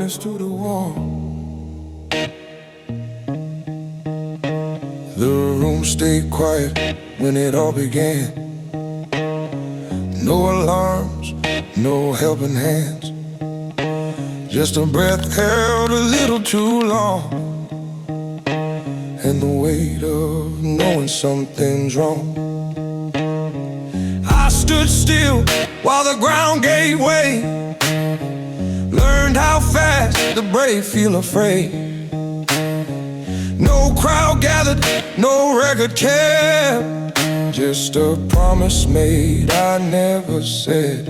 witness to the war. The room stayed quiet when it all began. No alarms, no helping hands, just a breath held a little too long, and the weight of knowing something's wrong. I stood still while the ground gave way, learned how fast the brave feel afraid. No crowd gathered, no record kept, just a promise made I never said.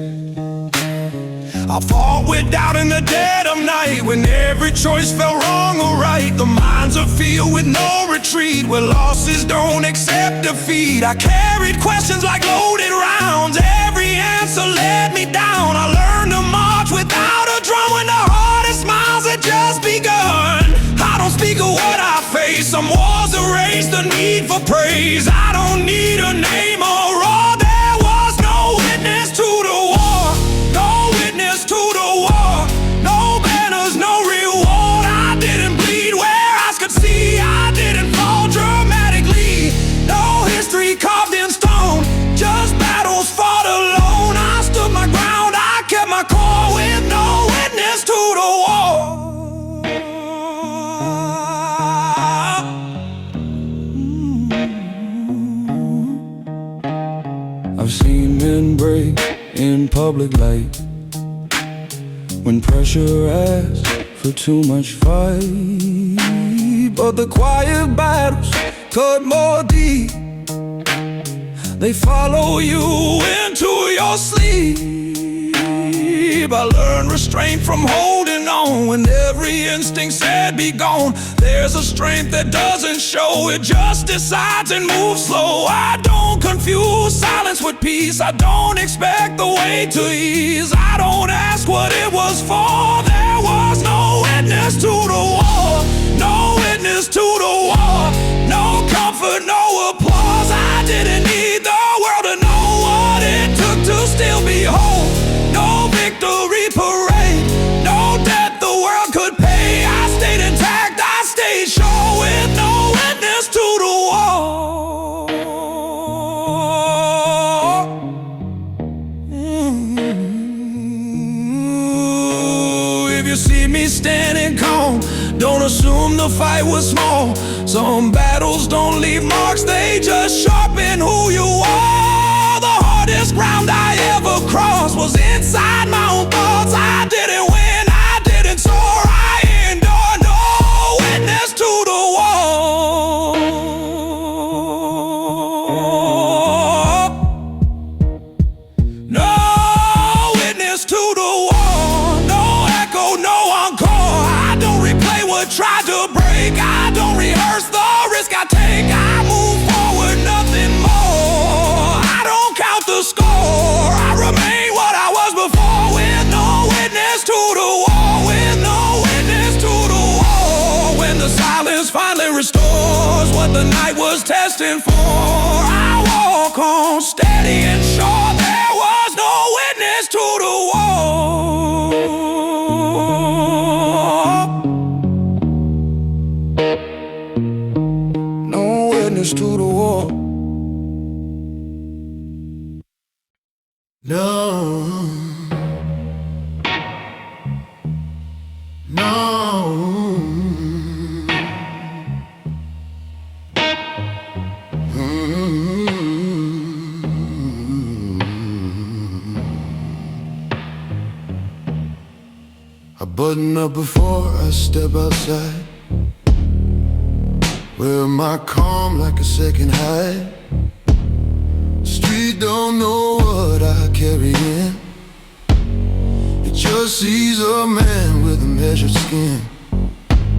I fought with doubt in the dead of night, when every choice felt wrong or right. The mind's a field with no retreat, where losses don't accept defeat. I carried questions like loaded rounds, every answer led me down. I learned to march without a drum when the hardest miles had just begun. I don't speak of what I face, some wars erase the need for praise. I don't need a name or all. There was no witness to the war, no witness to the war, no banners, no reward. I didn't bleed where eyes could see, I didn't fall dramatically. No history carved in stone, just battles fought alone. I stood my ground, I kept my core with no witness to the war. I've seen men break in public light, when pressure asks for too much fight. But the quiet battles cut more deep, they follow you into your sleep. I learned restraint from holding on when every instinct said be gone. There's a strength that doesn't show, it just decides and moves slow. I don't confuse silence with peace, I don't expect the way to ease. I don't ask what it was for, there was no witness to the war, no witness to the war, no comfort, no applause. I didn't need the world to know what it took to still be whole. No victory parade, no debt the world could pay. I stayed intact, I stayed sure, with no witness to the war. If you see me standing calm, don't assume the fight was small. Some battles don't leave marks, they just sharpen who you are. The hardest ground I ever crossed was inside my own thoughts. I didn't win, I didn't soar, I endured. No witness to the war, no witness to the war, no echo, no encore. I don't replay what tried to break, I don't rehearse the risk I take. I move forward, nothing more. I don't count the score, I remain what I was before, with no witness to the war, with no witness to the war. When the silence finally restores what the night was testing for, I walk on steady and sure, there was no witness to the war, no witness to the war. No, no. I button up before I step outside, wear my calm like a second hide. Street don't know what I carry in, it just sees a man with a measured skin.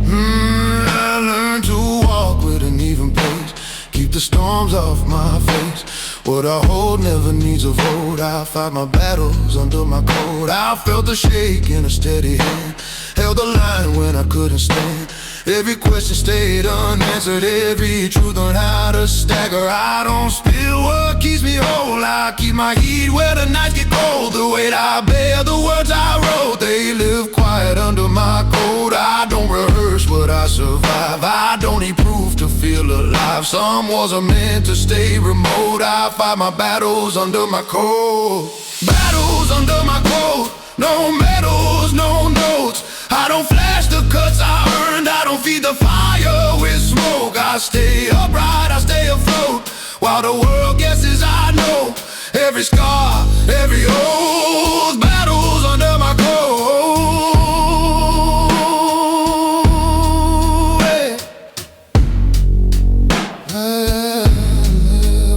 I learned to walk with an even pace, keep the storms off my face. What I hold never needs a vote, I fight my battles under my coat. I felt the shake in a steady hand, held the line when I couldn't stand. Every question stayed unanswered, every truth on how to stagger. I don't spill what keeps me me whole. I keep my heat where the nights get cold. The weight I bear, the words I wrote, they live quiet under my coat. I don't rehearse what I survive. I don't need proof to feel alive. Some wars are meant to stay remote. I fight my battles under my coat. Battles under my coat. No medals, no notes. I don't flash the cuts I earned. I don't feed the fire with smoke. I stay upright, I stay afloat, while the world guesses I know every scar, every oath. Battles under my coat.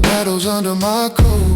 Battles under my coat.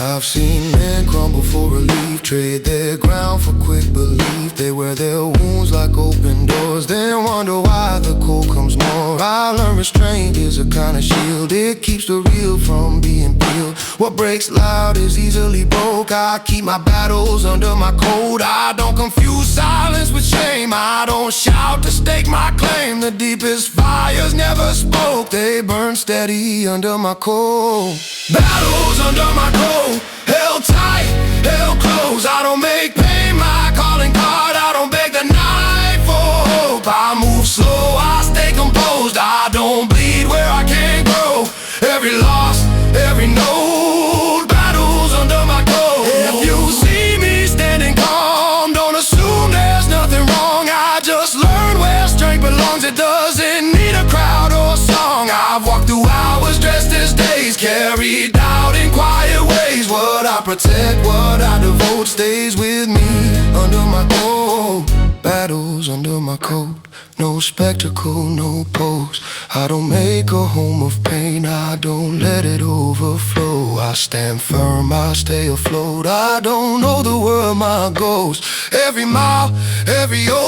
I've seen men crumble for relief, trade their ground for quick belief. They wear their wounds like open doors, then wonder why the cold comes more. I learned restraint is a kind of shield. It keeps the real from being peeled. What breaks loud is easily broke. I keep my battles under my coat. I don't confuse silence with shame. I don't shout to stake my claim. The deepest fires never spoke. They burn steady under my coat. Battles under my coat. Held tight, held close. I don't make pain my calling card. I don't beg the night for hope. I move slow, I stay composed. I don't bleed where I can't grow. Every loss, every note. Battles under my coat. If you see me standing calm, don't assume there's nothing wrong. I just learned where strength belongs. It doesn't need a crowd or a song. I've walked through hours dressed as days, carried out in quiet ways. What I protect, what I devote, stays with me under my coat. Battles under my coat. No spectacle, no pose. I don't make a home of pain. I don't let it overflow. I stand firm, I stay afloat. I don't know the world my goals. Every mile, every oath.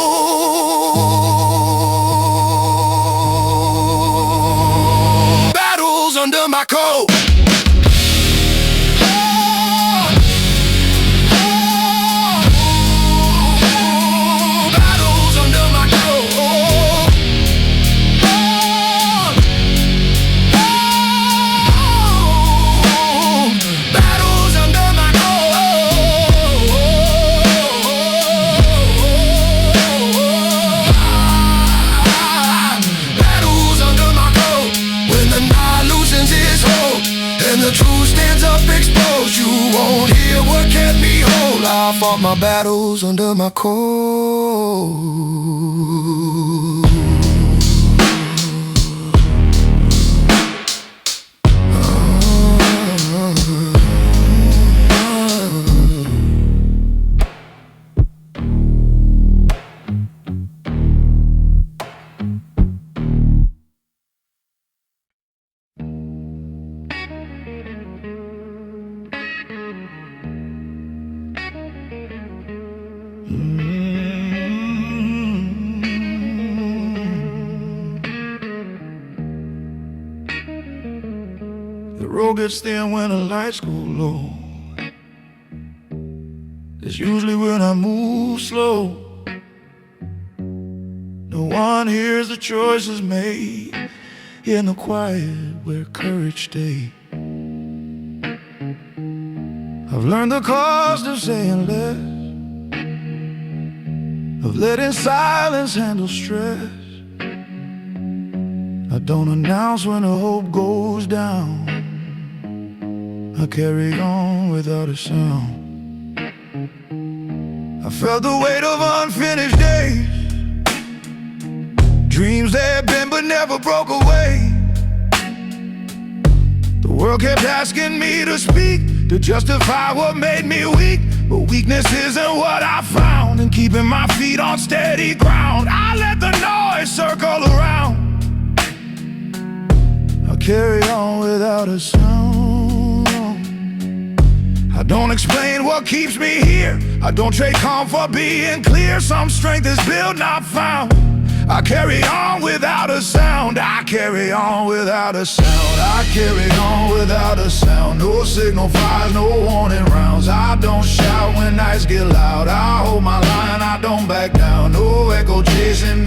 Battles under my coat. The truth stands up exposed. You won't hear what kept me whole. I fought my battles under my coat. The road gets thin when the lights go low. That's usually when I move slow. No one hears the choices made in the quiet where courage stays. I've learned the cost of saying less, of letting silence handle stress. I don't announce when the hope goes down. I carry on without a sound. I felt the weight of unfinished days, dreams that had been but never broke away. The world kept asking me to speak, to justify what made me weak. But weakness isn't what I found in keeping my feet on steady ground. I let the noise circle around. I carry on without a sound. I don't explain what keeps me here. I don't trade calm for being clear. Some strength is built, not found. I carry on without a sound. I carry on without a sound. I carry on without a sound. No signal fires, no warning rounds. I don't shout when nights get loud. I hold my line, I don't back down. No echo chasing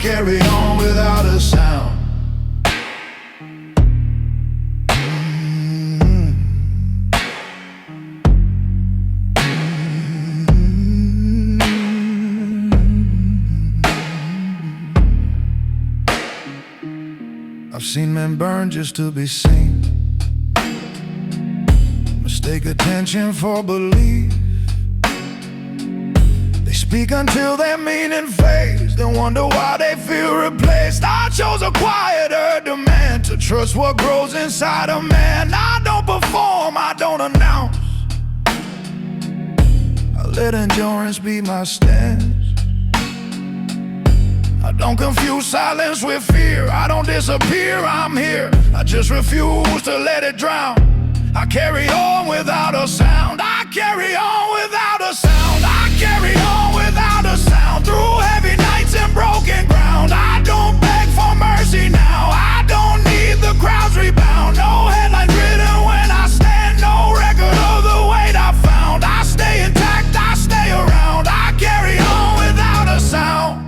carry on without a sound. I've seen men burn just to be seen, mistake attention for belief. They speak until their meaning fades, then wonder why they feel replaced. I chose a quieter demand to trust what grows inside a man. I don't perform, I don't announce, I let endurance be my stance. I don't confuse silence with fear, I don't disappear, I'm here. I just refuse to let it drown. I carry on without a sound. I carry on without a sound. I carry on without a sound. Through heavy nights and broken ground. I don't beg for mercy now. I don't need the crowd's rebound. No headlines written when I stand. No record of the weight I found. I stay intact, I stay around. I carry on without a sound.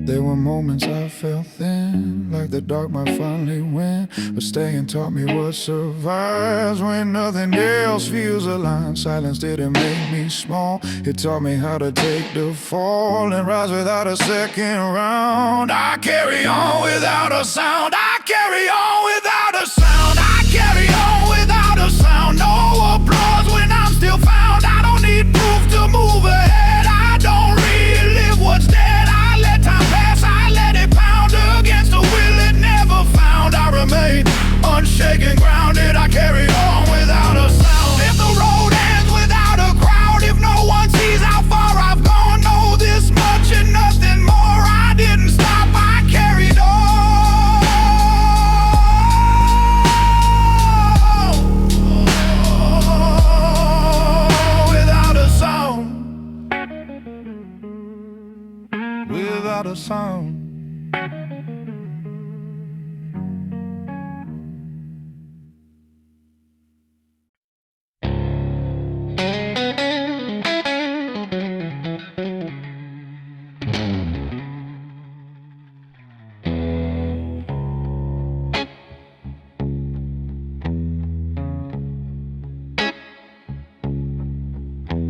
There were moments I felt thin, like the dark might finally win. But staying taught me what survives when nothing else feels aligned. Silence didn't make me small, it taught me how to take the fall and rise without a second round. I carry on without a sound. I carry on without a sound. I carry on without a sound. No applause when I'm still found. I don't need proof to move ahead. I don't relive what's dead. I let time pass, I let it pound against the will it never found. I remain unshaken, grounded. I carry on without a sound. If the road ends without a crowd, if no one sees how far I've gone, know this much and nothing more. I didn't stop, I carried on. Without a sound. Without a sound.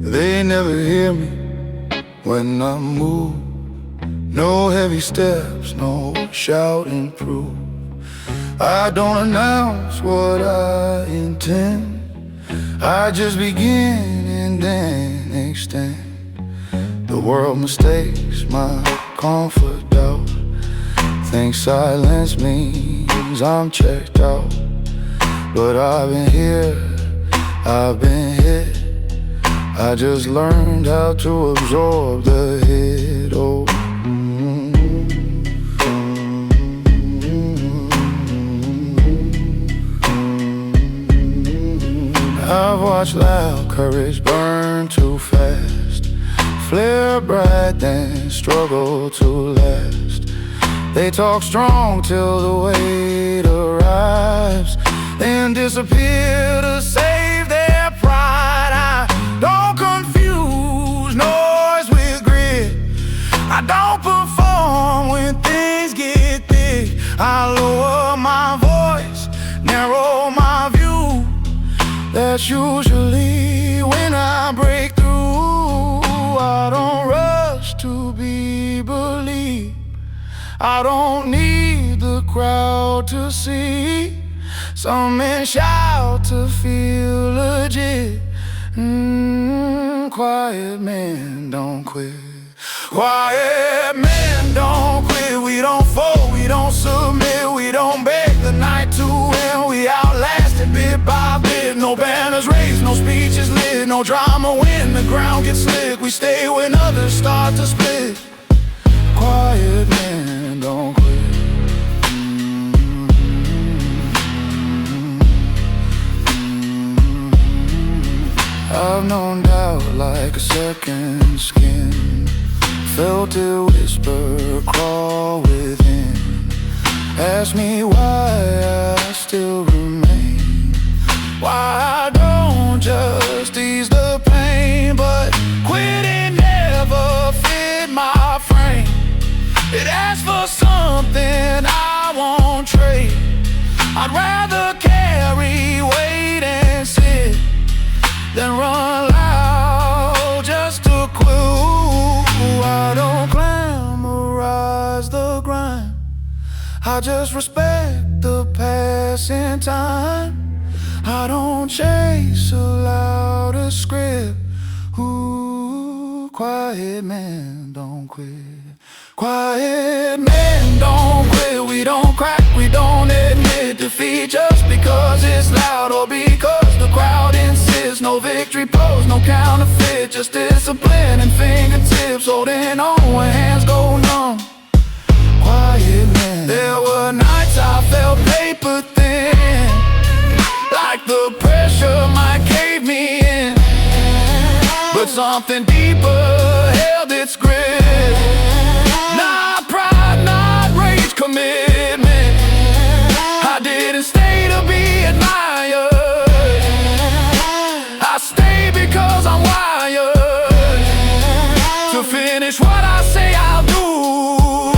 They never hear me when I move. No heavy steps, no shouting proof. I don't announce what I intend. I just begin and then extend. The world mistakes my comfort out, thinks silence means I'm checked out. But I've been here, I've been hit. I just learned how to absorb the hit. Oh, I've watched loud courage burn too fast, flare bright then struggle to last. They talk strong till the weight arrives, then disappear to save their pride. I don't confuse noise with grit. I don't perform when things get thick. I lower my voice, narrow my view. That's usually when I break through. I don't rush to be believed. I don't need the crowd to see. Some men shout to feel legit. Quiet men don't quit. Quiet men don't quit. We don't fold, we don't submit, we don't beg the night to end. We outlast it bit by bit. No banners raised, no speeches lit, no drama when the ground gets slick. We stay when others start to split. Quiet men don't quit. I've known doubt like a second skin, felt it whisper crawl within. Ask me why I still remain, why I don't It asks for something I won't trade. I'd rather carry weight and sit than run loud just to quit. I don't glamorize the grind, I just respect the passing time. I don't chase a louder script. Ooh, quiet man don't quit. Quiet men don't quit. We don't crack, we don't admit defeat just because it's loud or because the crowd insists. No victory pose, no counterfeit, just discipline and fingertips holding on when hands go numb. Quiet man. There were nights I felt paper thin, like the pressure might cave me in, but something deeper held its grip. Not pride, not rage, commitment. I didn't stay to be admired, I stayed because I'm wired to finish what I say I'll do,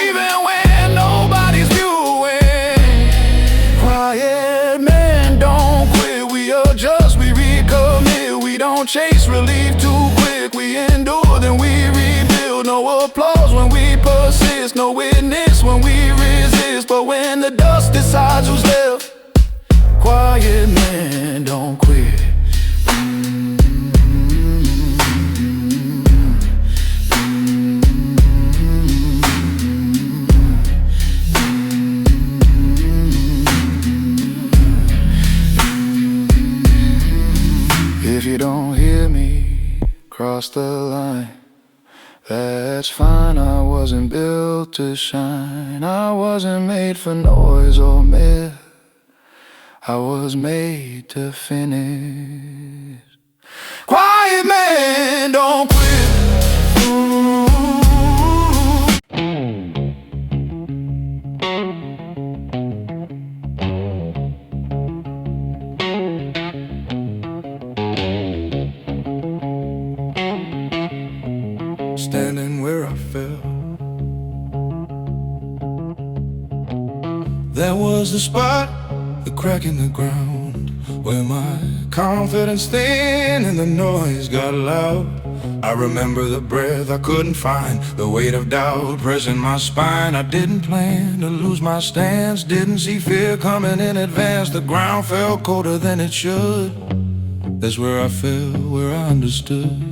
even when nobody's viewing. Quiet men don't quit. We adjust, we recommit. We don't chase relief too quick. We endure, then we rebuild. No applause when we persist, no witness when we resist. But when the dust decides who's left, quiet men don't quit. If you don't hear me cross the line, that's fine. I wasn't built to shine. I wasn't made for noise or myth, I was made to finish. Quiet man don't quit. Standing where I fell, there was the spot, the crack in the ground, where my confidence thinned and the noise got loud. I remember the breath I couldn't find, the weight of doubt pressing my spine. I didn't plan to lose my stance, didn't see fear coming in advance. The ground felt colder than it should. That's where I fell, where I understood.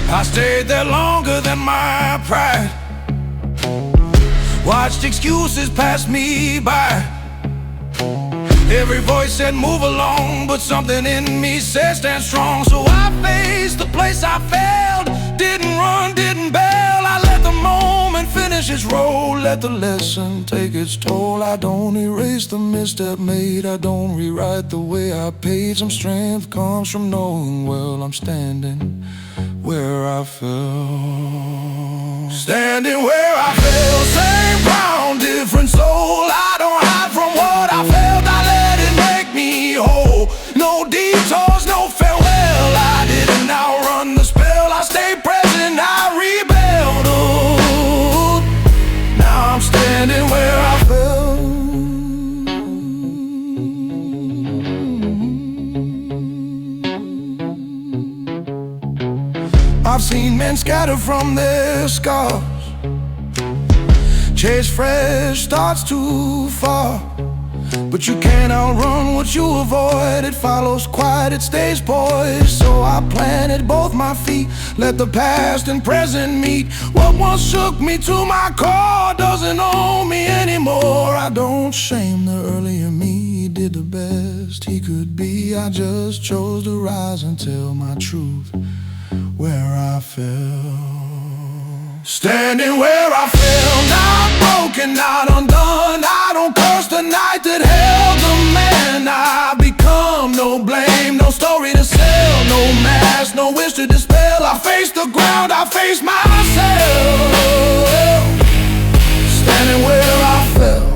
I stayed there longer than my pride, watched excuses pass me by. Every voice said move along, but something in me said stand strong. So I faced the place I failed, didn't run, didn't bail. I let the moment finish its role, let the lesson take its toll. I don't erase the misstep made, I don't rewrite the way I paid. Some strength comes from knowing well I'm standing where I fell. Standing where I fell, same ground, different soul. I don't hide from what I felt, I let it make me whole. No detours, no farewell, I didn't outrun the spell. I stayed present, I rebelled. Oh, now I'm standing where I fell. I've seen men scatter from their scars, chase fresh starts too far. But you can't outrun what you avoid. It follows quiet, it stays poised. So I planted both my feet, let the past and present meet. What once shook me to my core doesn't own me anymore. I don't shame the earlier me, he did the best he could be. I just chose to rise and tell my truth where I fell. Standing where I fell, not broken, not undone. I don't curse the night that held the man I become. No blame, no story to sell, no mask, no wish to dispel. I face the ground, I face myself. Standing where I fell.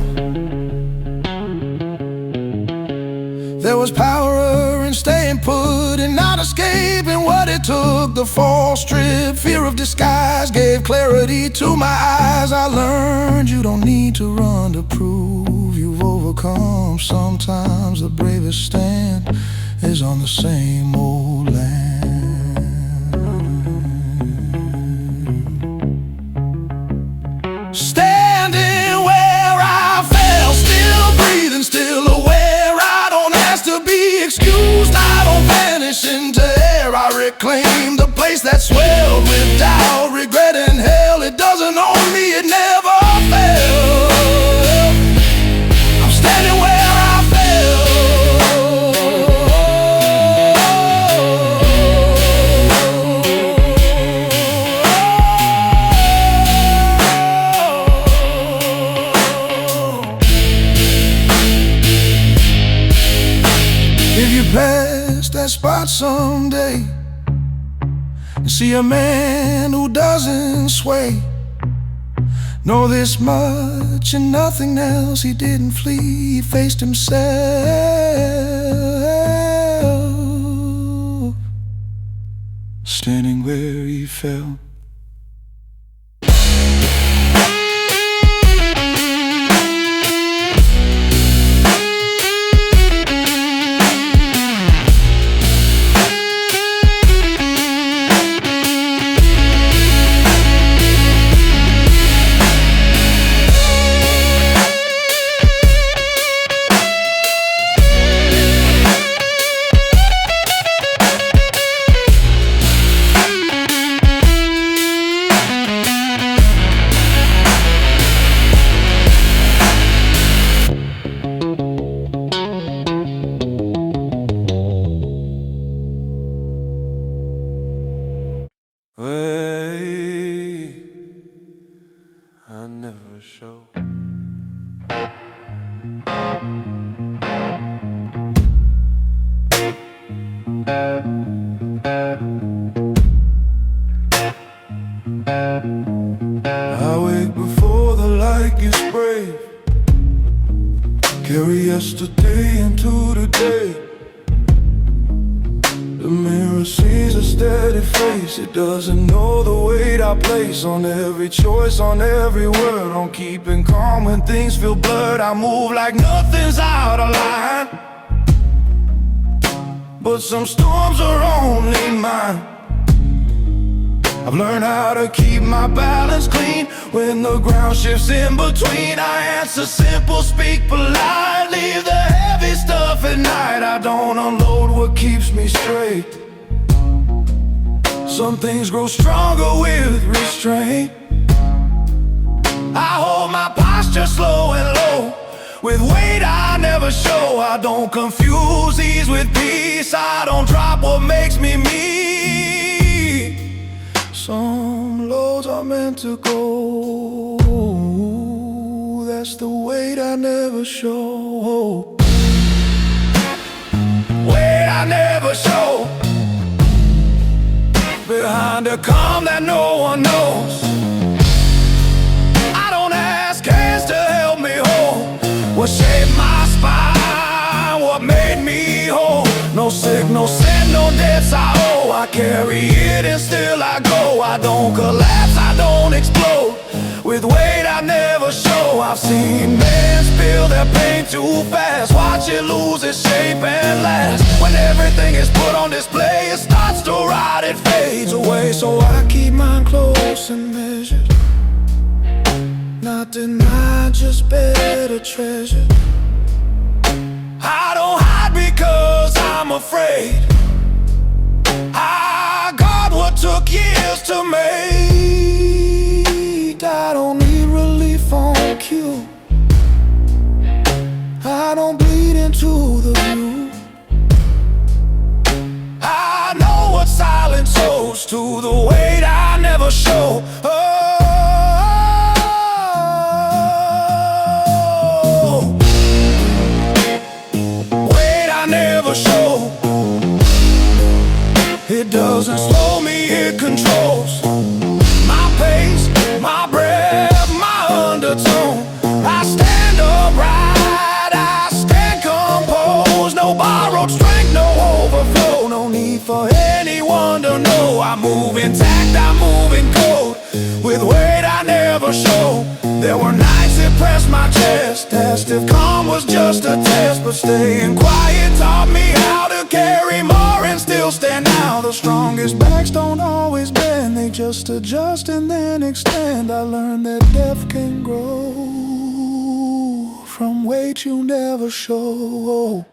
There was power in staying put and not escaping what it took the false trip. Fear of disguise gave clarity to my eyes. I learned you don't need to run to prove you've overcome. Sometimes the bravest stand is on the same old land. Standing where I fell, still breathing, still aware. I don't ask to be excused, I don't vanish into air. I reclaim the place that swelled with doubt, regret and hell. It doesn't own me, it never fell. I'm standing where I fell. If you pass that spot someday and see a man who doesn't sway, know this much and nothing else: he didn't flee, he faced himself, standing where he fell. Way I never show. I wake before the light gets brave, carry yesterday into the day. The mirror sees a steady face, it doesn't know the weight I place on every choice, on every word, on keeping calm when things feel blurred. I move like nothing's out of line, but some storms are only mine. I've learned how to keep my balance clean when the ground shifts in between. I answer simple, speak polite, leave the heavy stuff at night. I don't unload what keeps me straight. Some things grow stronger with restraint. I hold my posture slow and low, with weight I never show. I don't confuse ease with peace, I don't drop what makes me me. Some loads are meant to go, that's the weight I never show. Weight I never show, behind a calm that no one knows. I don't ask hands to help me hold what shaped my spine, what made me whole. No signal sent, no debts I owe. I carry it and still I go. I don't collapse, I don't explode, with weight I never show. I've seen men spill their pain too fast, watch it lose its shape and last. When everything is put on display, it starts to rot, it fades away. So I keep mine close and measured, not denied, just better treasured. I don't hide because I'm afraid. I got what took years to make. I don't need relief on cue, I don't bleed into the view. I know what silence owes to the weight I never show. Weight I never show. It doesn't slow me, it controls my pace, my breath, my undertone. I stand upright, I stand composed. No borrowed strength, no overflow. No need for anyone to know move intact, I move in code, with weight I never show. There were nights that pressed my chest, asked if calm was just a test, but staying quiet taught me how to carry more and still stand out. The strongest backs don't always bend, they just adjust and then extend. I learned that depth can grow from weight you never show.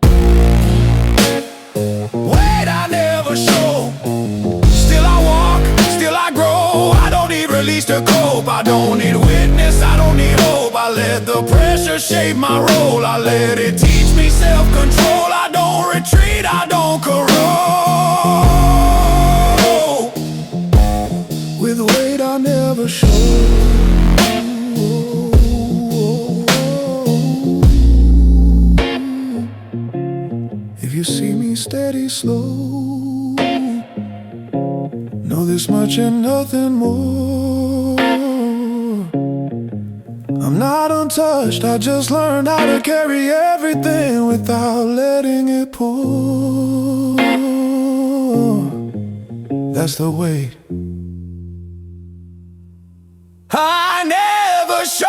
Weight I never show. Still I walk, still I grow. I don't need release to cope, I don't need witness, I don't need hope. I let the pressure shape my role, I let it teach me self-control. I don't retreat, I don't corrode. With weight I never show. If you see me steady, slow, know this much and nothing more. I'm not untouched, I just learned how to carry everything without letting it pour. That's the weight I never show.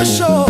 Show.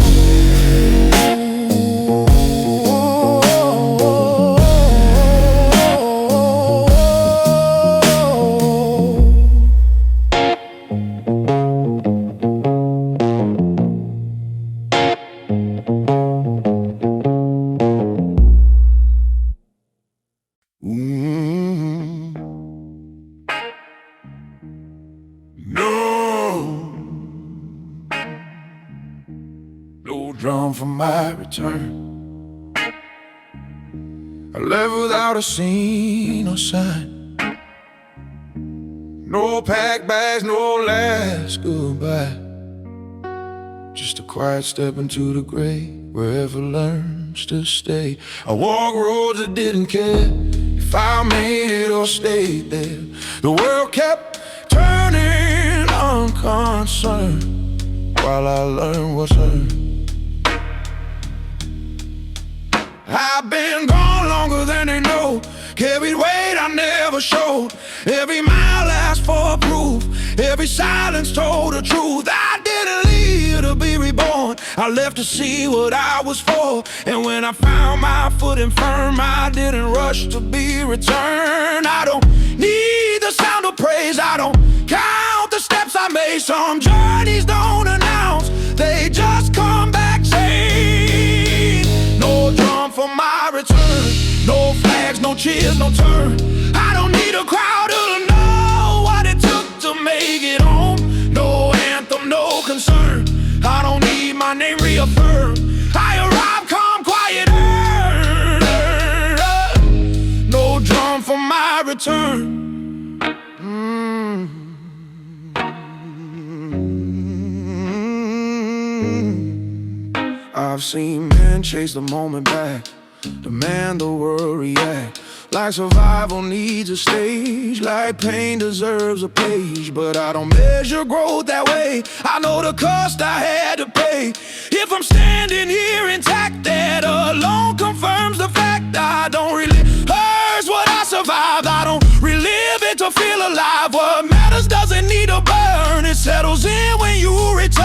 No drum for my return. I left without a scene or sign. No packed bags, no last goodbye. Just a quiet step into the grave, wherever learns to stay. I walk roads that didn't care if I made it or stayed there. The world kept turning unconcerned while I learned what's earned. I've been gone longer than they know, carried weight I never showed. Every mile asked for proof, every silence told the truth. I didn't leave to be reborn, I left to see what I was for. And when I found my footing firm, I didn't rush to be returned. I don't need the sound of praise, I don't count the steps I made. Some journeys don't announce, they just come back sane. No drum for my return, no flags, no cheers, no turn. I don't need a crowd to know what it took to make it home. No anthem, no concern, I don't need my name reaffirmed. I arrive calm, quiet, no drum for my return. I've seen men chase the moment back, demand the world react. Like survival needs a stage, like pain deserves a page. But I don't measure growth that way, I know the cost I had to pay. If I'm standing here intact, that alone confirms the fact I don't really hurt what I survived. I don't relive it to feel alive. What matters doesn't need a burn, it settles in when you return.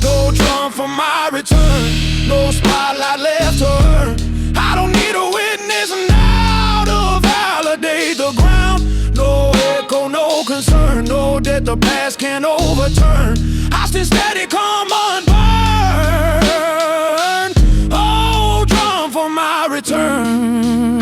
No drum for my return, no spotlight left to earn. I don't need a witness now to validate the ground. No echo, no concern, no debt the past can't overturn. I stand steady, come unburned. Oh, drum for my return.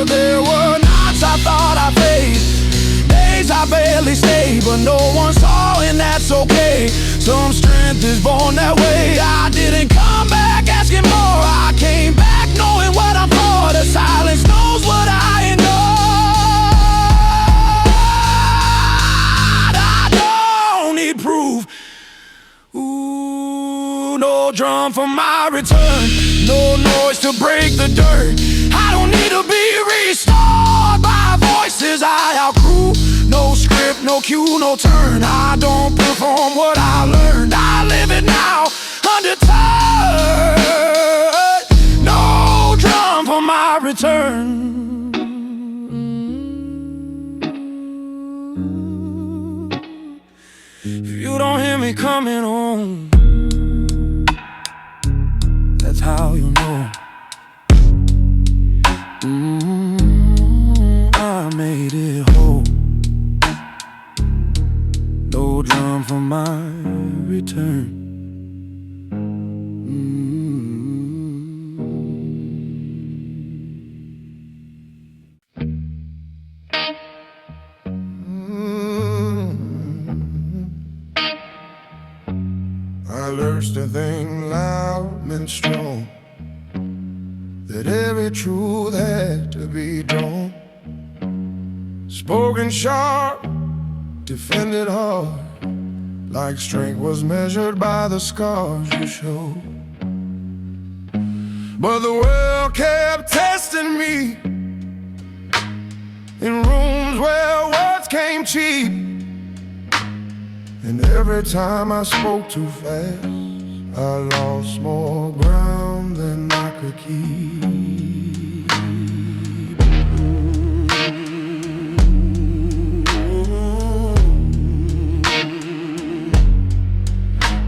There were nights I thought I faced, days I barely stayed, but no one saw, and that's okay. Some strength is born that way. I didn't come back asking more, I came back knowing what I'm for. The silence knows what I endured. I don't need proof. Ooh, no drum for my return, no noise to break the dirt. I don't need to be restored by voices I outgrew. No script, no cue, no turn. I don't perform what I learned. I live it now, undeterred. No drum for my return. If you don't hear me coming home, that's how you know. I made it whole. No drum for my return. I learned to think loud and strong, that every truth had to be drawn. Spoken sharp, defended hard, like strength was measured by the scars you showed. But the world kept testing me in rooms where words came cheap. And every time I spoke too fast, I lost more ground than I could keep.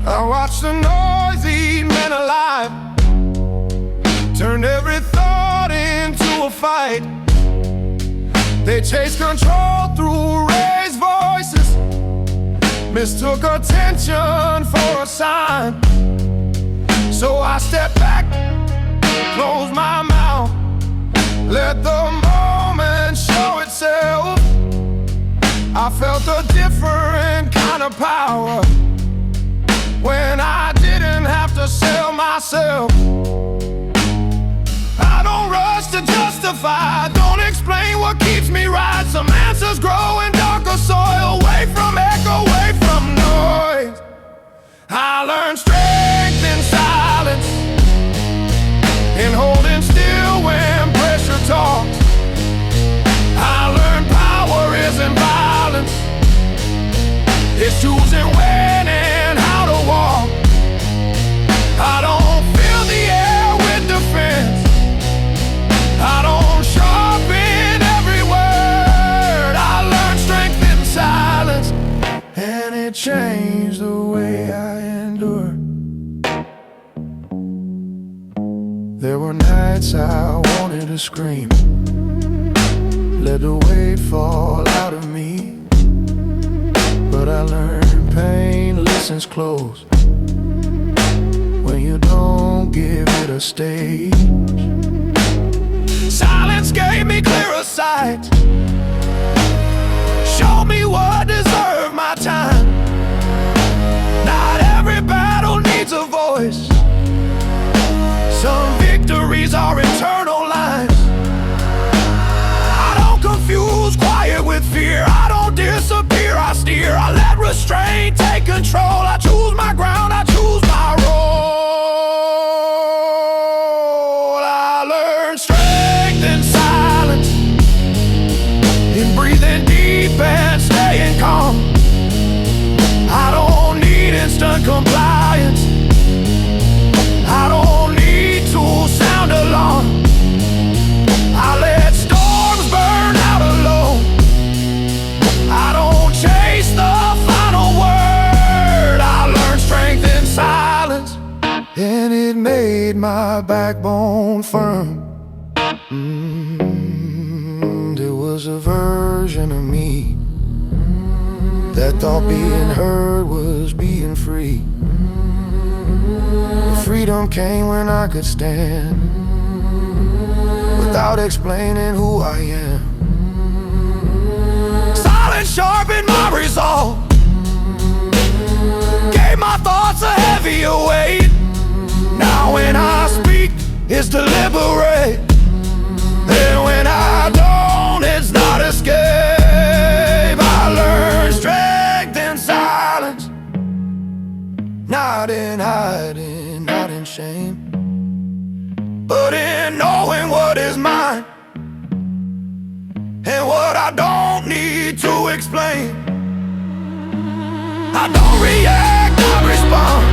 I watched the noise eat men alive, turned every thought into a fight. They chased control through raised voices, mistook attention for a sign. So I stepped back, closed my mouth, let the moment show itself. I felt a different kind of power when I didn't have to sell myself. I don't rush to justify, don't explain what keeps me right. Some answers grow in darker soil, away from echo, away from noise. I learned strength in silence, in holding still when pressure talks. I learned power isn't violence, it's choosing when and how to walk. I don't fill the air with defense, I don't sharpen every word. I learned strength in silence, and it changed the way I endure. There were nights I wanted to scream, let the weight fall out of me. But I learned pain listens close when you don't give it a stage. Silence gave me clearer sight, showed me what deserved my time. Not every battle needs a voice, some victories are eternal lines. I don't confuse quiet with fear, I don't disappear, I steer. I let restraint take control, I choose my ground, I choose my role. I learned strength in silence, in breathing deep and staying calm. I don't need instant compliance, I don't need to sound alarm. I let storms burn out alone, I don't chase the final word. I learned strength in silence, and it made my backbone firm. There was a version of me that thought being heard was being free. The freedom came when I could stand without explaining who I am. Silence sharpened my resolve, gave my thoughts a heavier weight. Now when I speak, it's deliberate, and when I don't, it's not escape. I learned strength in silence, not in hiding, not in shame, but in knowing what is mine and what I don't need to explain. I don't react, I respond.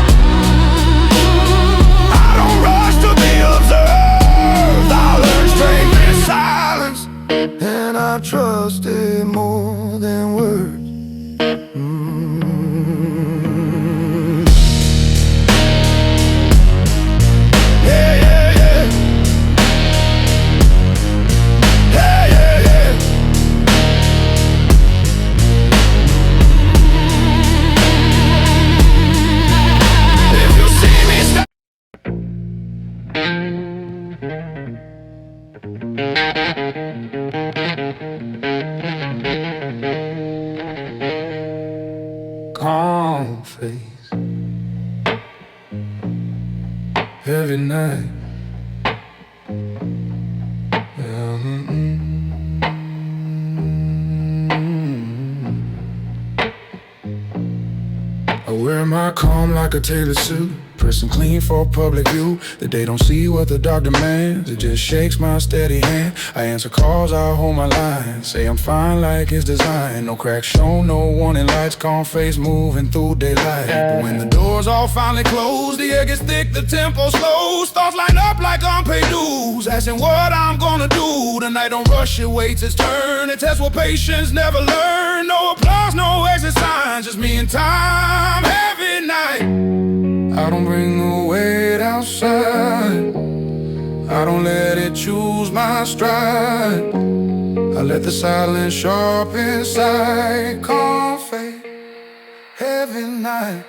I don't rush to be observed. I learn strength in silence, and I trust it more than words. Calm face, heavy night. I wear my calm like a tailored suit, pressing clean for public view. That they don't see what the dog demands. It just shakes my steady hand. I answer calls, I hold my line. Say I'm fine like it's designed. No cracks shown, no warning lights. Calm face moving through daylight. But when the doors all finally close, the air gets thick, the tempo slows. Thoughts line up like unpaid dues, asking what I'm gonna do. The night don't rush, it waits its turn. It tests what patience never learned. No applause, no exit signs, just me and time. Heavy night. I don't bring the weight outside. I don't let it choose my stride. I let the silence sharp inside. Calm face, heavy night.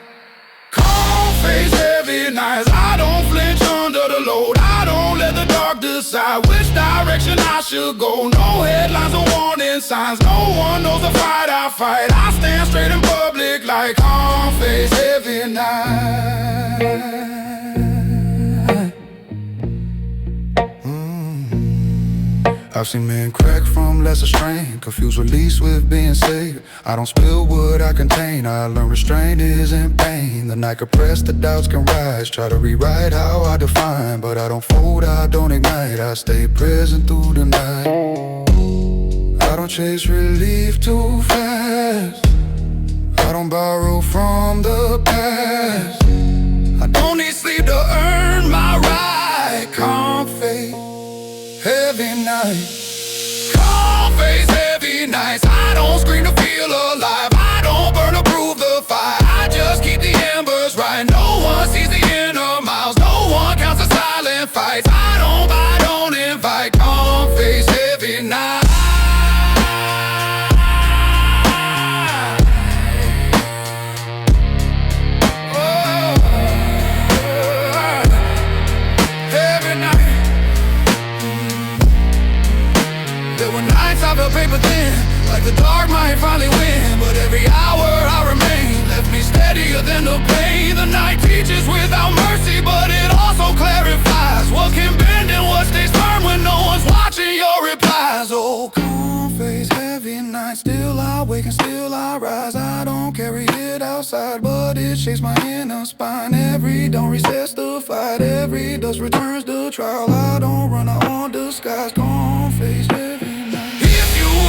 Calm face, heavy nights. I don't flinch under the load. I don't let the dark decide which direction I should go. No headlines or warning signs. No one knows the fight I fight. I stand straight in public like calm face, heavy night. I've seen men crack from lesser strain, confuse release with being saved. I don't spill what I contain. I learn restraint isn't pain. The night compressed, the doubts can rise. Try to rewrite how I define, but I don't fold, I don't ignite. I stay present through the night. I don't chase relief too fast. I don't borrow from the past. I don't need sleep to earn my right. Calm face, heavy night. Calm face, heavy nights. I don't scream to feel alive. I don't burn to prove the fire. I just keep the embers right. No one sees the inner miles. No one counts the silent fights. I don't invite. Calm face, heavy night. Paper thin, like the dark might finally win. But every hour I remain left me steadier than the pain. The night teaches without mercy, but it also clarifies what can bend and what stays firm when no one's watching your replies. Oh, calm face, heavy night. Still I wake and still I rise. I don't carry it outside, but it shakes my inner spine. Every dawn resets the fight. Every dust returns the trial. I don't run, I won't disguise. Calm face, heavy night.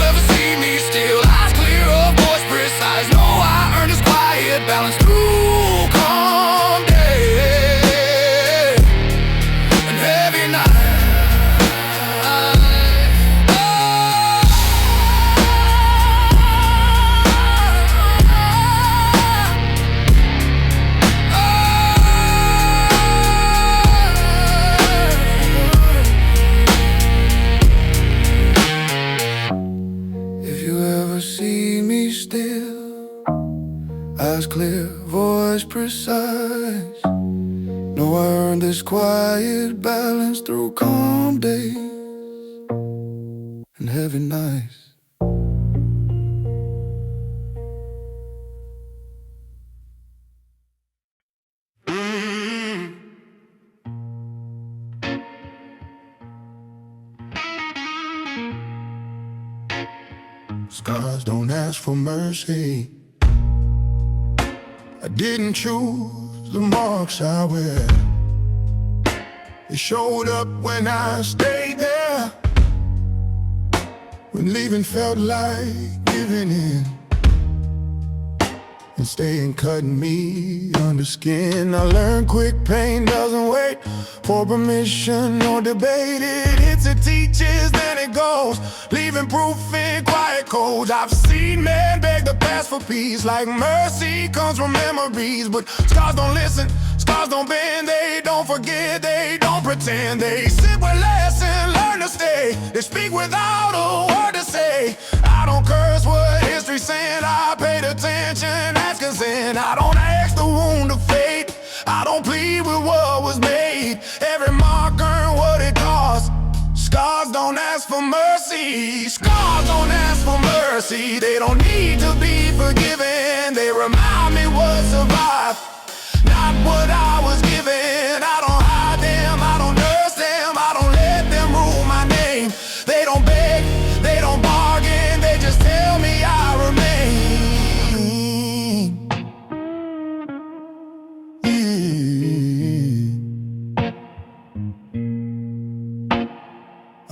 Ever see me still, eyes clear of voice precise. No, I earn this quiet balance through calm day and heavy night. See me still, eyes clear, voice precise. Know I earned this quiet balance through calm days and heavy nights. Scars don't ask for mercy. I didn't choose the marks I wear. They showed up when I stayed there, when leaving felt like living in and staying cutting me under skin. I learned quick pain doesn't wait for permission or debated. It's a teaches, then it goes, leaving proof in quiet codes. I've seen men beg the past for peace, like mercy comes from memories. But scars don't listen, scars don't bend, they don't forget, they don't pretend. They sit with less and learn to stay. They speak without a word to say. I don't curse what history saying, I paid attention, ask consent. I don't ask the wound of fate, I don't plead with what was made. Every mark earned what it cost. Scars don't ask for mercy, scars don't ask for mercy. They don't need to be forgiven, they remind me what survived, not what I was given. I don't hide them, I don't nurse them, I don't let them rule my name. They don't beg, they don't bargain, they just tell me I remain.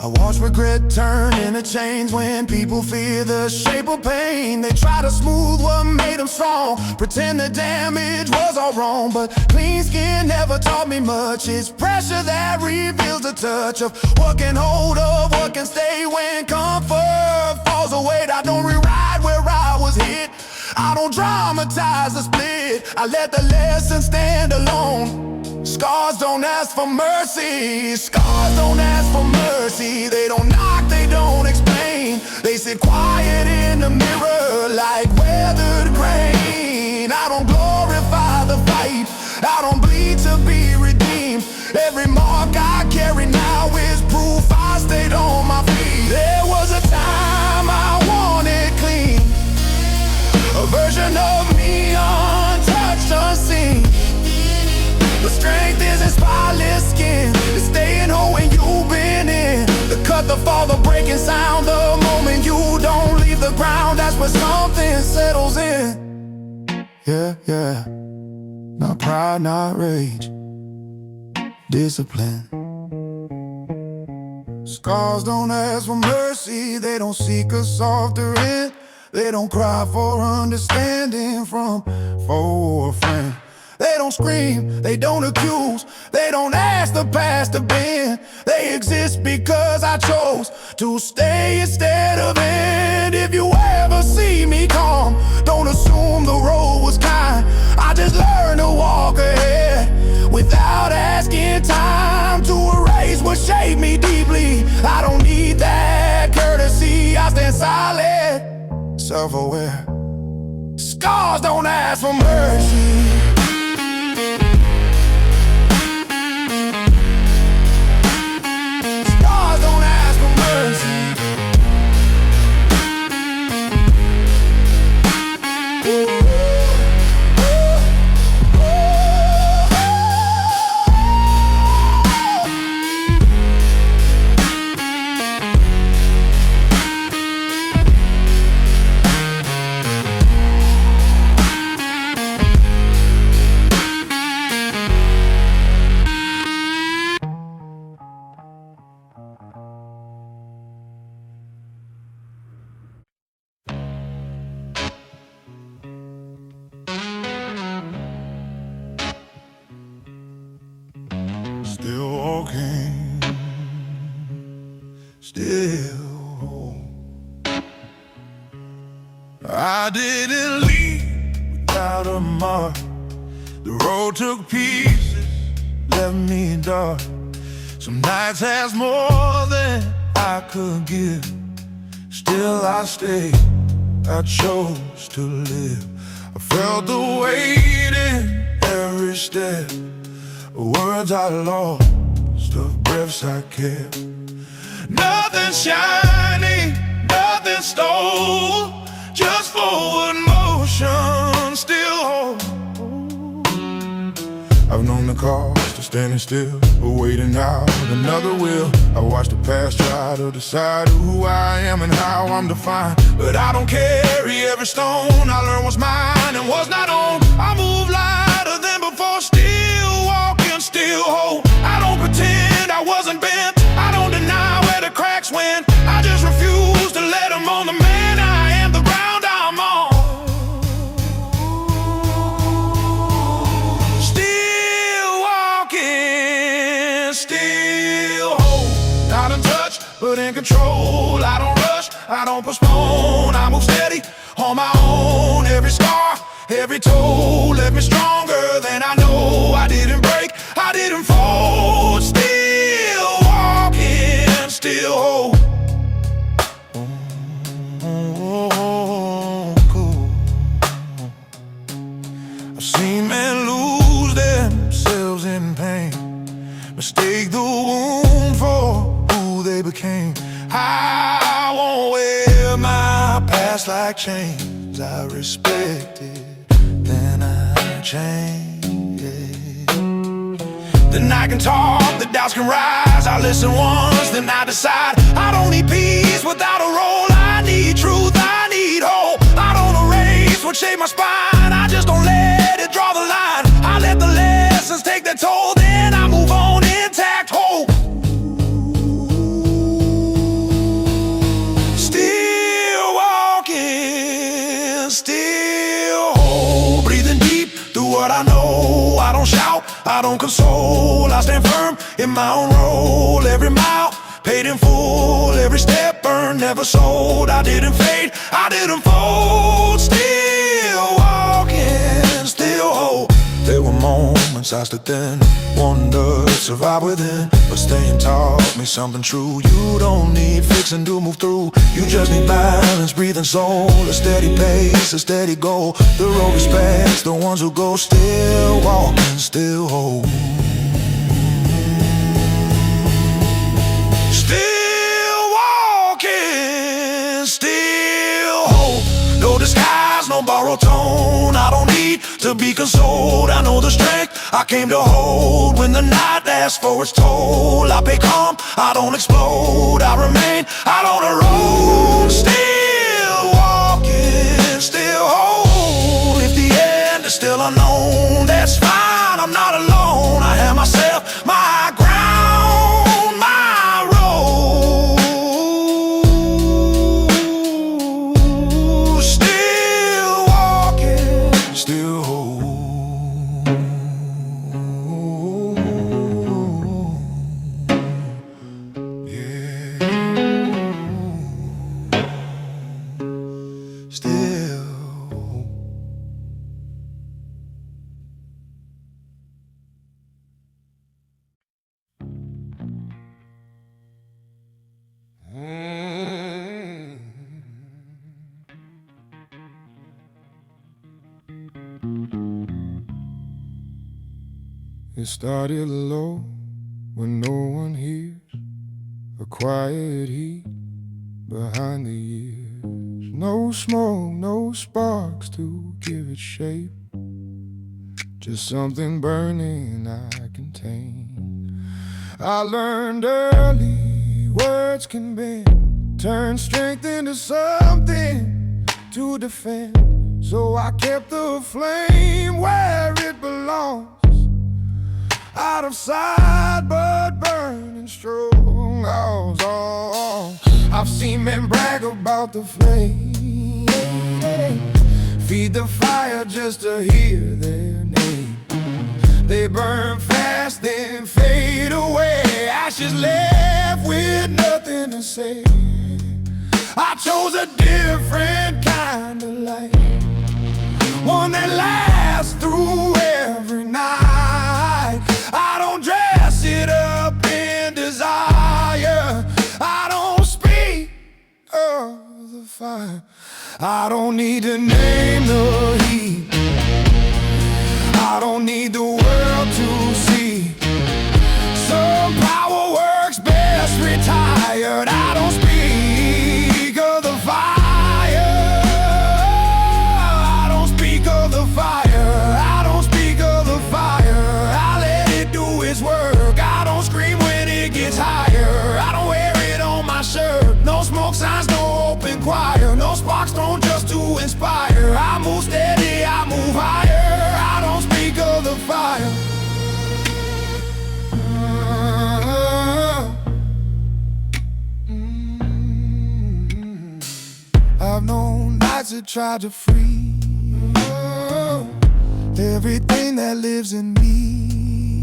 I watch regret turn into change when people fear the shape of pain. They try to smooth what made them strong, pretend the damage was all wrong. But clean skin never taught me much. It's pressure that reveals the touch of what can hold up, what can stay when comfort falls away. I don't rewrite where I was hit, I don't dramatize the split, I let the lesson stand alone. Scars don't ask for mercy, scars don't ask for mercy. They don't knock, they don't explain, they sit quiet in the mirror like weathered grain. I don't glorify the fight, I don't bleed to be redeemed. Every mark I carry now is proof I stayed on my feet. There was a time I wanted clean, a version of me untouched, unseen. The strength isn't spotless skin, it's staying whole when you've been in. The cut, the fall, the breaking sound, the moment you don't leave the ground, that's where something settles in. Yeah, yeah, not pride, not rage, discipline. Scars don't ask for mercy, they don't seek a softer end. They don't cry for understanding from foe or friend. They don't scream, they don't accuse, they don't ask the past to bend. They exist because I chose to stay instead of end. If you ever see me calm, don't assume the road was kind. I just learned to walk ahead without asking time to erase what shaped me deeply. I don't need that courtesy, I stand silent, self-aware. Scars don't ask for mercy. Still walking, still. I didn't leave without a mark. The road took pieces, left me dark. Some nights has more than I could give. Still I stayed, I chose to live. I felt the weight in every step, words I lost, of breaths I kept. Nothing shiny, nothing stole, just forward motion, still hold. I've known the cost of standing still, or waiting out another will. I watched the past try to decide who I am and how I'm defined. But I don't carry every stone, I learned what's mine and what's not owned. I move lighter than before, still walking, still whole. I don't pretend I wasn't bent, I don't deny where the cracks went. I just refuse to let them on the man I am, the ground but in control. I don't rush, I don't postpone. I move steady on my own. Every scar, every toe left me stronger than I know. I didn't break, I didn't fold. Still walking, still whole. Cool. I've seen men lose themselves in pain, mistake the wound for who they became. I won't wear my past like chains. I respect it, then I change it. Then I can talk, the doubts can rise. I listen once, then I decide. I don't need peace without a role. I need truth, I need hope. I don't erase what shaped my spine. I just don't let it draw the line. I let the lessons take their toll, then I move on intact, whole. Still walking, still whole. Breathing deep through what I know. I don't shout, I don't console. I stand firm in my own role. Every mile paid in full, every step earned, never sold. I didn't fade, I didn't fold. Still walking, still whole. There were moments I stood then, wondered, survived within, but staying taught me something true. You don't need fixing to move through. You just need balance, breathing soul, a steady pace, a steady goal. The road respects the ones who go. Still walking, still whole. Still walking, still whole. No disguise, no borrowed tone. I don't need to be consoled. I know the strength I came to hold when the night asks for its toll. I pay calm, I don't explode. I remain out on the road. Still walking, still whole. If the end is still unknown, that's fine, I'm not alone. I have myself, my ground, my road. Still walking, still whole. It started low when no one hears, a quiet heat behind the years. No smoke, no sparks to give it shape, just something burning I contain. I learned early words can bend, turn strength into something to defend. So I kept the flame where it belongs, out of sight but burning strong. Oh, I've seen men brag about the flame, feed the fire just to hear their name. They burn fast then fade away, ashes left with nothing to say. I chose a different kind of light, one that lasts through every night. I don't dress it up in desire, I don't speak of the fire. I don't need to name the heat, I don't need the world to see. Some power works best retired. I don't speak of the fire, I don't speak of the fire, I don't speak of the fire. I let it do its work, I don't scream when it gets higher. I don't wear it on my shirt, no smoke signs, no open choir, no sparks thrown just to inspire. I move steady, I move higher, I don't speak of the fire. I've known nights that tried to free everything that lives in me.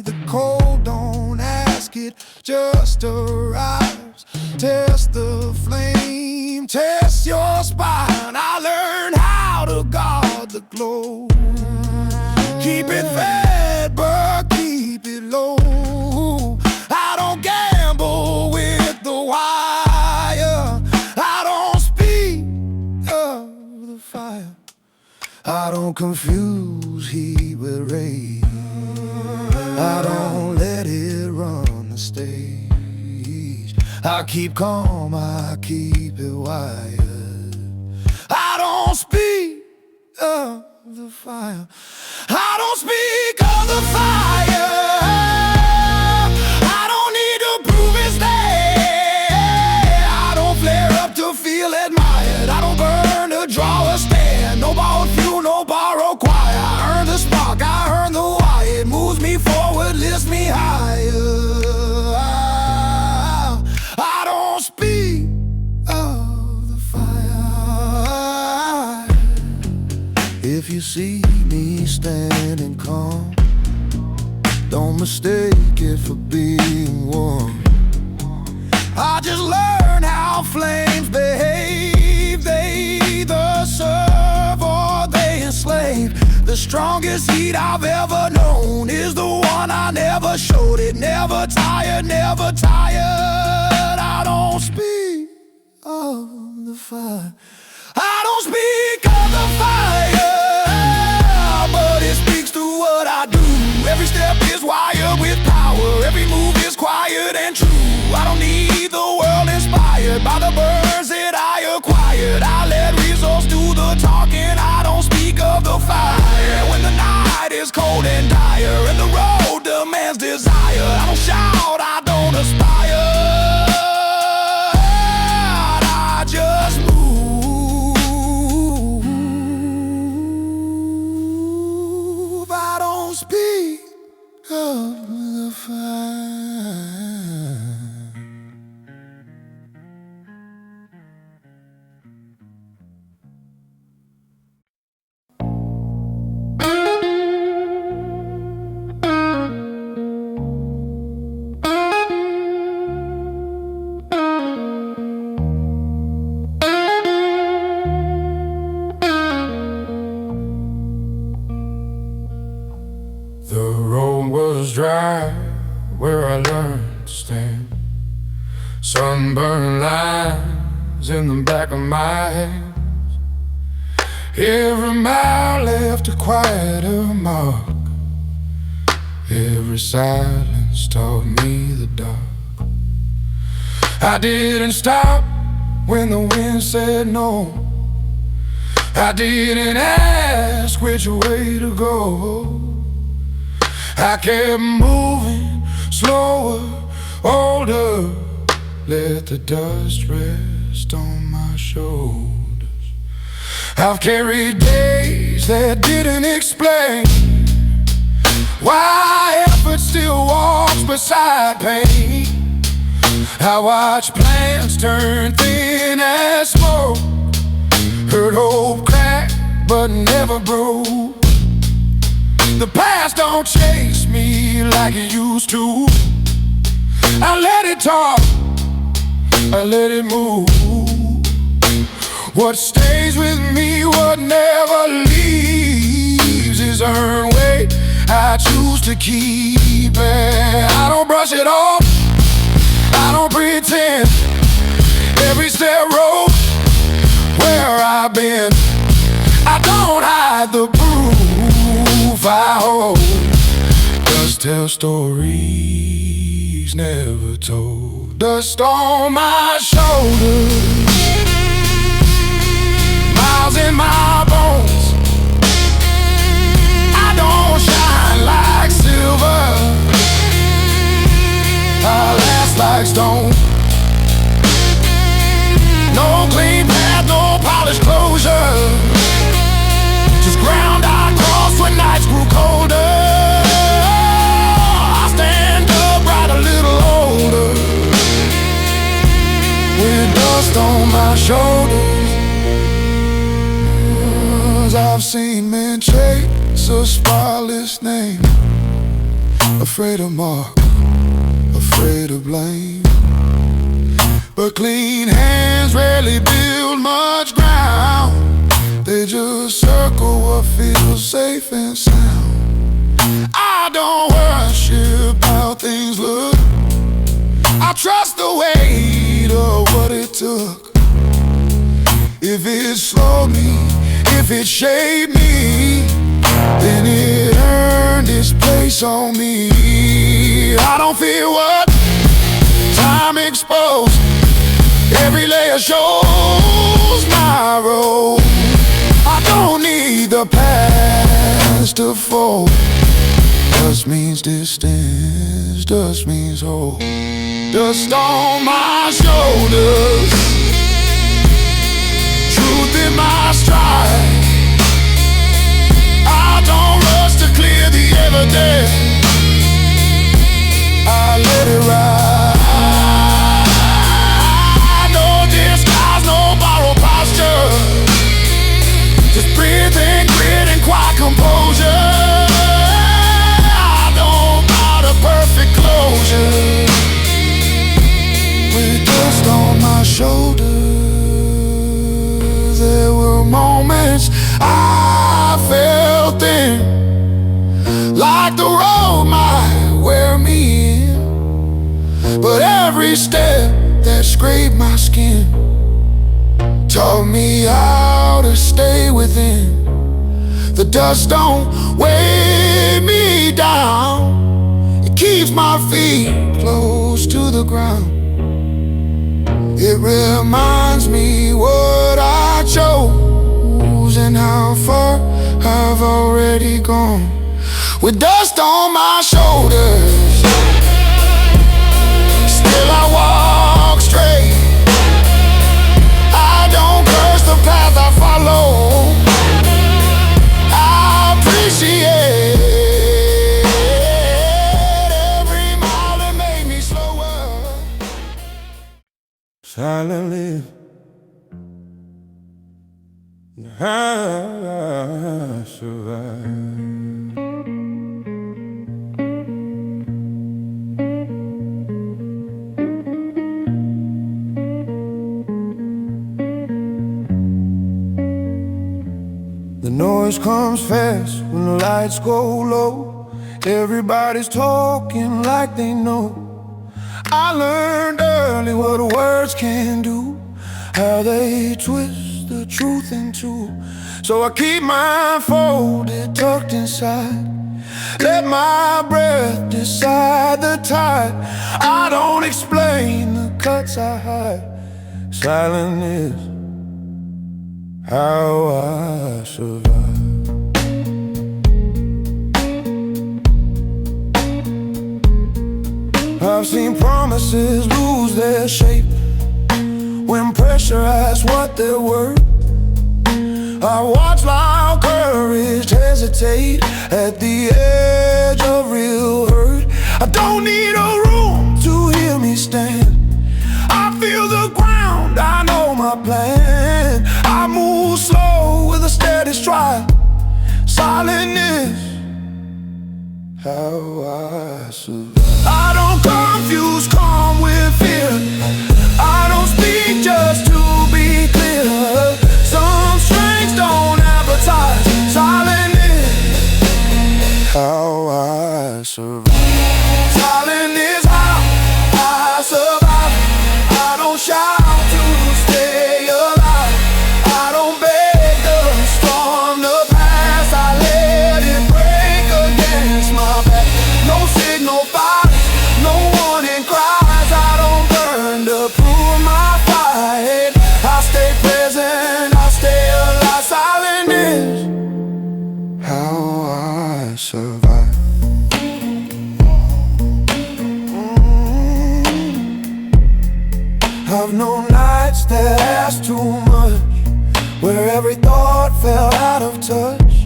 The cold don't ask it just arrives. Test the flame, test your spine. I learned how to guard the glow. Keep it fed, but keep it low. I don't gamble with the wire. I don't speak of the fire. I don't confuse heat with rain. I don't let it run the stage. I keep calm, I keep it wired. I don't speak of the fire. I don't speak of the fire. I don't need to prove it's there. I don't flare up to feel admired. I don't burn to draw a stand. No borrowed fuel, no borrowed choir. I earn the spark, I earn the wire. It moves me forward, lifts me higher. I don't speak of the fire. If you see me standing calm, don't mistake it for being warm. I just learned how flames behave. They either serve or they enslave. The strongest heat I've ever known is the one I never showed. It never tired, never tired. I don't speak of the fire. I don't speak of the fire, but it speaks to what I do. Every step is wired with power. Every move is quiet and true. I don't need the world inspired by the burns that I acquired. I let results do the talking. I don't speak of the fire when the night is cold and dire and the road demands desire. I don't shout, I don't aspire. I just move. I don't speak of the fire. The road was dry where I learned to stand. Sunburned lines in the back of my hands. Every mile left a quieter mark. Every silence taught me the dark. I didn't stop when the wind said no. I didn't ask which way to go. I kept moving, slower, older. Let the dust rest on my shoulders. I've carried days that didn't explain why effort still walks beside pain. I watched plans turn thin as smoke, heard hope crack but never broke. The past don't chase me like it used to. I let it talk, I let it move. What stays with me, what never leaves, is earned weight I choose to keep it. I don't brush it off, I don't pretend. Every step road where I've been. I don't hide the proof I hold. Dust tells stories never told. Dust on my shoulders, miles in my bones. I don't shine like silver, I last like stone. No clean path, no polished closure, just ground I crossed when nights grew colder. I stand upright a little older, with dust on my shoulders. I've seen men chase a spotless name, afraid of mark, afraid of blame. But clean hands rarely build much ground. They just circle what feels safe and sound. I don't worship how things look. I trust the weight of what it took. If it slowed me, if it shaped me, then it earned its place on me. I don't fear what time exposed. Every layer shows my role. I don't need the past to fold. Dust means distance, dust means hope. Dust on my shoulders, truth in my stride. I don't rush to clear the evidence. I let it ride. No disguise, no borrowed posture. Just breathing, grit and quiet composure. I don't bow to perfect closure. With dust on my shoulders, there were moments I felt thin, like the road might wear me in. But every step that scraped my skin taught me how to stay within. The dust don't weigh me down. It keeps my feet close to the ground. It reminds me what I chose and how far I've already gone. With dust on my shoulders, still I walk straight. I don't curse the path I follow. I appreciate every mile that made me slower. Silently, I survive. The noise comes fast when the lights go low. Everybody's talking like they know. I learned early what words can do, how they twist the truth in two. So I keep mine folded, tucked inside. Let my breath decide the tide. I don't explain the cuts I hide. Silent is how I survive. I've seen promises lose their shape when pressure asks what they're worth. I watch loud courage hesitate at the edge of real hurt. I don't need a room to hear me stand. I feel the ground, I know my plan. I move slow with a steady stride. Silent is how I survive. I don't confuse calm with fear. I don't speak just to be clear. Some strengths don't advertise. Silent is how I survive. Silent is how I survive. I don't shout to stay alive. I don't beg the storm to pass. I let it break against my back. No signal fire, no warning cries. I don't burn to prove my fight. I stay present, I stay alive. Silent is how I survive. I've known nights that asked too much, where every thought fell out of touch.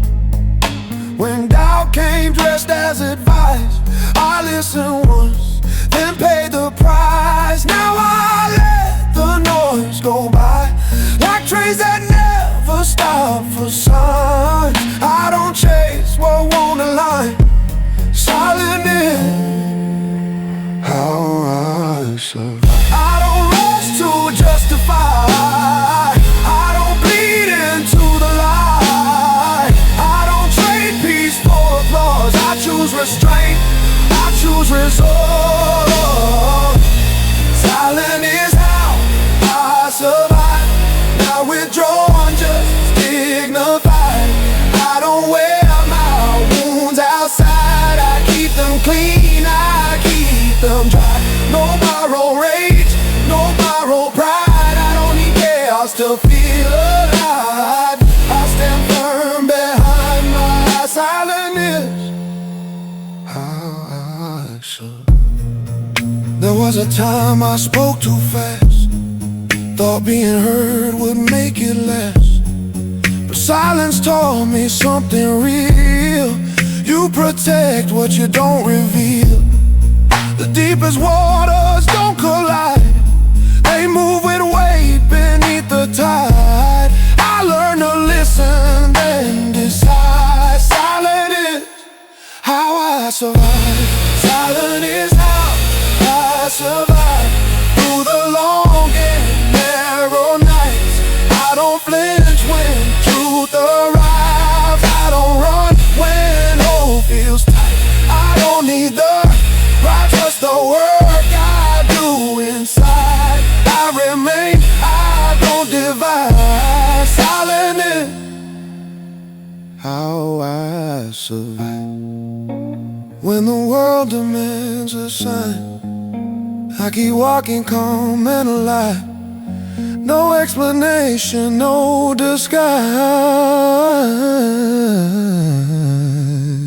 When doubt came dressed as advice, I listened once, then paid the price. Now I let the noise go by, like trains that never stop for signs. I don't chase what won't align. Silent is how survive. I don't rush to justify, I don't bleed into the lie, I don't trade peace for applause. I choose restraint, I choose resolve. Silent is how I survive, not withdrawn, just dignified. I don't wear my wounds outside, I keep them clean, I keep them dry. No borrow rage, no borrow pride, I don't need chaos to feel alive. I stand firm behind my silence. How I should. There was a time I spoke too fast, thought being heard would make it last. But silence taught me something real. You protect what you don't reveal. The deepest waters don't collide, they move with weight beneath the tide. I learn to listen, then decide. Silent is how I survive. Silent is how I survive. Through the long and narrow nights, I don't flinch when truth arrives. I don't run when hope feels tight. I don't need the right, just the work I do inside. I remain, I don't divide. Silent is how I survive. When the world demands a sign, I keep walking calm and alive. No explanation, no disguise.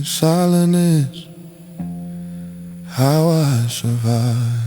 Silent is how I survive.